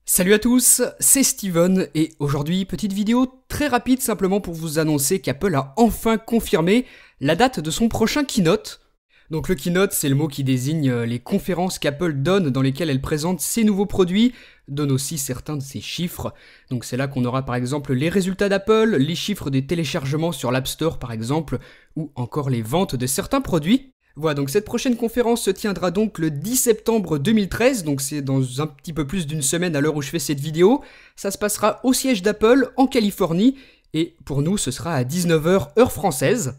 Salut à tous, c'est Steven et aujourd'hui petite vidéo très rapide simplement pour vous annoncer qu'Apple a enfin confirmé la date de son prochain keynote. Donc le keynote, c'est le mot qui désigne les conférences qu'Apple donne dans lesquelles elle présente ses nouveaux produits, donne aussi certains de ses chiffres. Donc c'est là qu'on aura par exemple les résultats d'Apple, les chiffres des téléchargements sur l'App Store par exemple, ou encore les ventes de certains produits. Voilà, donc cette prochaine conférence se tiendra donc le 10 septembre 2013, donc c'est dans un petit peu plus d'une semaine à l'heure où je fais cette vidéo. Ça se passera au siège d'Apple en Californie, et pour nous ce sera à 19h heure française.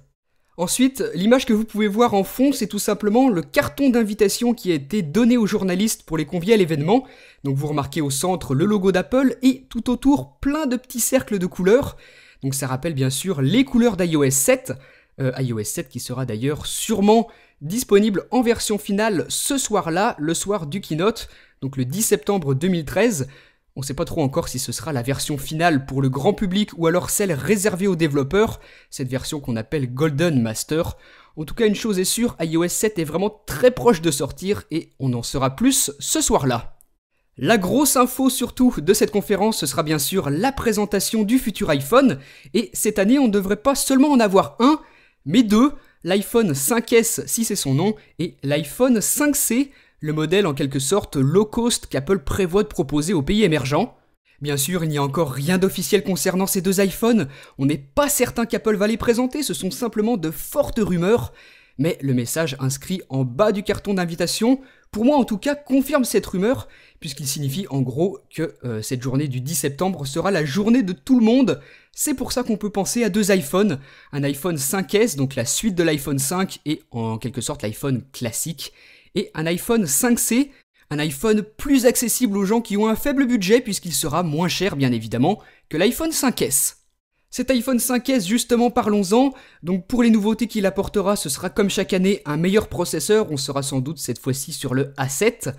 Ensuite, l'image que vous pouvez voir en fond, c'est tout simplement le carton d'invitation qui a été donné aux journalistes pour les convier à l'événement. Donc vous remarquez au centre le logo d'Apple et tout autour plein de petits cercles de couleurs. Donc ça rappelle bien sûr les couleurs d'iOS 7. iOS 7 qui sera d'ailleurs sûrement disponible en version finale ce soir-là, le soir du keynote, donc le 10 septembre 2013. On ne sait pas trop encore si ce sera la version finale pour le grand public ou alors celle réservée aux développeurs, cette version qu'on appelle Golden Master. En tout cas, une chose est sûre, iOS 7 est vraiment très proche de sortir et on en saura plus ce soir-là. La grosse info surtout de cette conférence, ce sera bien sûr la présentation du futur iPhone, et cette année on ne devrait pas seulement en avoir un, mais deux, l'iPhone 5S si c'est son nom, et l'iPhone 5C, le modèle en quelque sorte low cost qu'Apple prévoit de proposer aux pays émergents. Bien sûr, il n'y a encore rien d'officiel concernant ces deux iPhones, on n'est pas certain qu'Apple va les présenter, ce sont simplement de fortes rumeurs, mais le message inscrit en bas du carton d'invitation, pour moi en tout cas, confirme cette rumeur, puisqu'il signifie en gros que cette journée du 10 septembre sera la journée de tout le monde. C'est pour ça qu'on peut penser à deux iPhones, un iPhone 5S, donc la suite de l'iPhone 5 et en quelque sorte l'iPhone classique, et un iPhone 5C, un iPhone plus accessible aux gens qui ont un faible budget puisqu'il sera moins cher bien évidemment que l'iPhone 5S. Cet iPhone 5S, justement, parlons-en. Donc pour les nouveautés qu'il apportera, ce sera comme chaque année un meilleur processeur, on sera sans doute cette fois-ci sur le A7.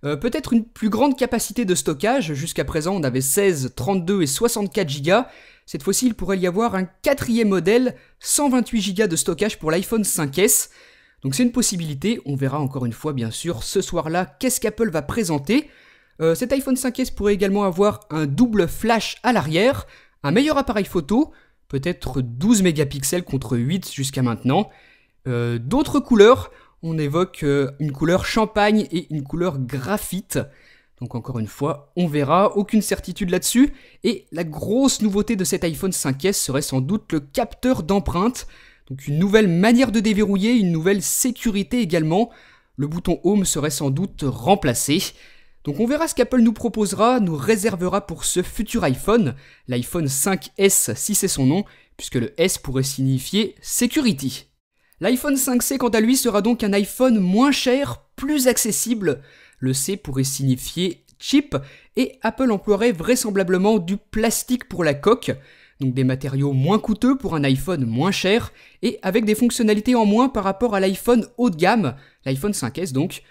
Peut-être une plus grande capacité de stockage, jusqu'à présent on avait 16, 32 et 64 Go. Cette fois-ci il pourrait y avoir un quatrième modèle, 128 Go de stockage pour l'iPhone 5S. Donc c'est une possibilité, on verra encore une fois bien sûr ce soir-là qu'est-ce qu'Apple va présenter. Cet iPhone 5S pourrait également avoir un double flash à l'arrière, un meilleur appareil photo, peut-être 12 mégapixels contre 8 jusqu'à maintenant. D'autres couleurs, on évoque une couleur champagne et une couleur graphite. Donc encore une fois, on verra, aucune certitude là-dessus. Et la grosse nouveauté de cet iPhone 5S serait sans doute le capteur d'empreinte. Donc une nouvelle manière de déverrouiller, une nouvelle sécurité également. Le bouton Home serait sans doute remplacé. Donc on verra ce qu'Apple nous proposera, nous réservera pour ce futur iPhone, l'iPhone 5S si c'est son nom, puisque le S pourrait signifier Security. L'iPhone 5C quant à lui sera donc un iPhone moins cher, plus accessible. Le C pourrait signifier cheap, et Apple emploierait vraisemblablement du plastique pour la coque, donc des matériaux moins coûteux pour un iPhone moins cher, et avec des fonctionnalités en moins par rapport à l'iPhone haut de gamme, l'iPhone 5S donc.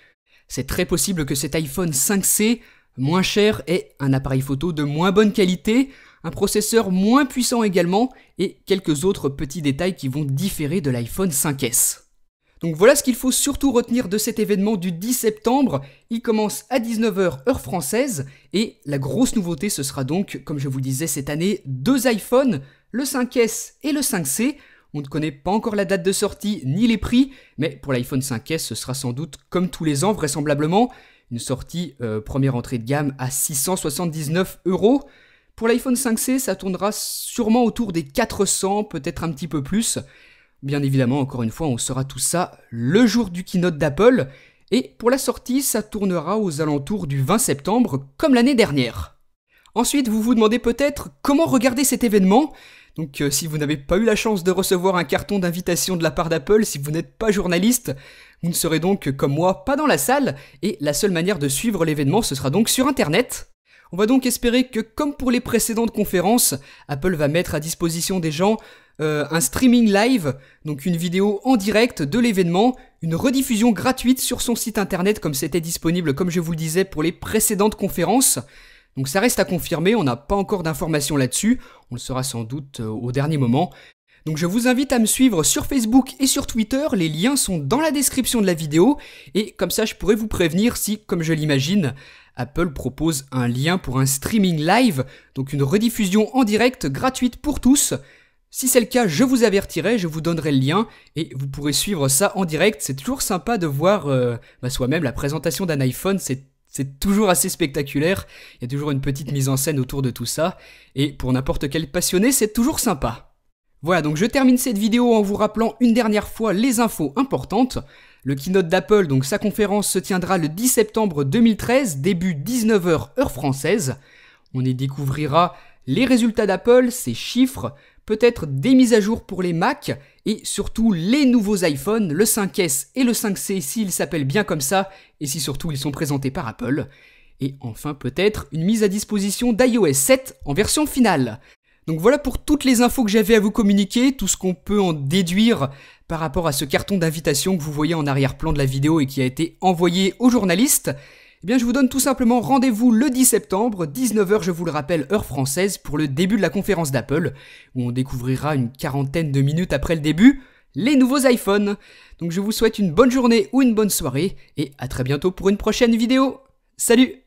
C'est très possible que cet iPhone 5C, moins cher, ait un appareil photo de moins bonne qualité, un processeur moins puissant également, et quelques autres petits détails qui vont différer de l'iPhone 5S. Donc voilà ce qu'il faut surtout retenir de cet événement du 10 septembre, il commence à 19h heure française, et la grosse nouveauté ce sera donc, comme je vous le disais cette année, deux iPhones, le 5S et le 5C. On ne connaît pas encore la date de sortie ni les prix, mais pour l'iPhone 5S ce sera sans doute comme tous les ans vraisemblablement, une sortie première entrée de gamme à 679 €. Pour l'iPhone 5C ça tournera sûrement autour des 400, peut-être un petit peu plus. Bien évidemment, encore une fois, on saura tout ça le jour du keynote d'Apple. Et pour la sortie, ça tournera aux alentours du 20 septembre, comme l'année dernière. Ensuite, vous vous demandez peut-être comment regarder cet événement. Donc si vous n'avez pas eu la chance de recevoir un carton d'invitation de la part d'Apple, si vous n'êtes pas journaliste, vous ne serez donc, comme moi, pas dans la salle. Et la seule manière de suivre l'événement, ce sera donc sur Internet. On va donc espérer que, comme pour les précédentes conférences, Apple va mettre à disposition des gens un streaming live, donc une vidéo en direct de l'événement, une rediffusion gratuite sur son site internet comme c'était disponible, comme je vous le disais, pour les précédentes conférences. Donc ça reste à confirmer, on n'a pas encore d'informations là-dessus, on le saura sans doute au dernier moment. Donc je vous invite à me suivre sur Facebook et sur Twitter, les liens sont dans la description de la vidéo, et comme ça je pourrai vous prévenir si, comme je l'imagine, Apple propose un lien pour un streaming live, donc une rediffusion en direct gratuite pour tous. Si c'est le cas, je vous avertirai, je vous donnerai le lien et vous pourrez suivre ça en direct. C'est toujours sympa de voir soi-même la présentation d'un iPhone, c'est toujours assez spectaculaire. Il y a toujours une petite mise en scène autour de tout ça et pour n'importe quel passionné, c'est toujours sympa. Voilà, donc je termine cette vidéo en vous rappelant une dernière fois les infos importantes. Le keynote d'Apple, donc sa conférence se tiendra le 10 septembre 2013, début 19h heure française. On y découvrira les résultats d'Apple, ses chiffres, peut-être des mises à jour pour les Mac et surtout les nouveaux iPhones, le 5S et le 5C s'ils s'appellent bien comme ça et si surtout ils sont présentés par Apple. Et enfin peut-être une mise à disposition d'iOS 7 en version finale. Donc voilà pour toutes les infos que j'avais à vous communiquer, tout ce qu'on peut en déduire par rapport à ce carton d'invitation que vous voyez en arrière-plan de la vidéo et qui a été envoyé aux journalistes. Eh bien je vous donne tout simplement rendez-vous le 10 septembre, 19h je vous le rappelle, heure française, pour le début de la conférence d'Apple, où on découvrira une quarantaine de minutes après le début, les nouveaux iPhones. Donc je vous souhaite une bonne journée ou une bonne soirée, et à très bientôt pour une prochaine vidéo. Salut!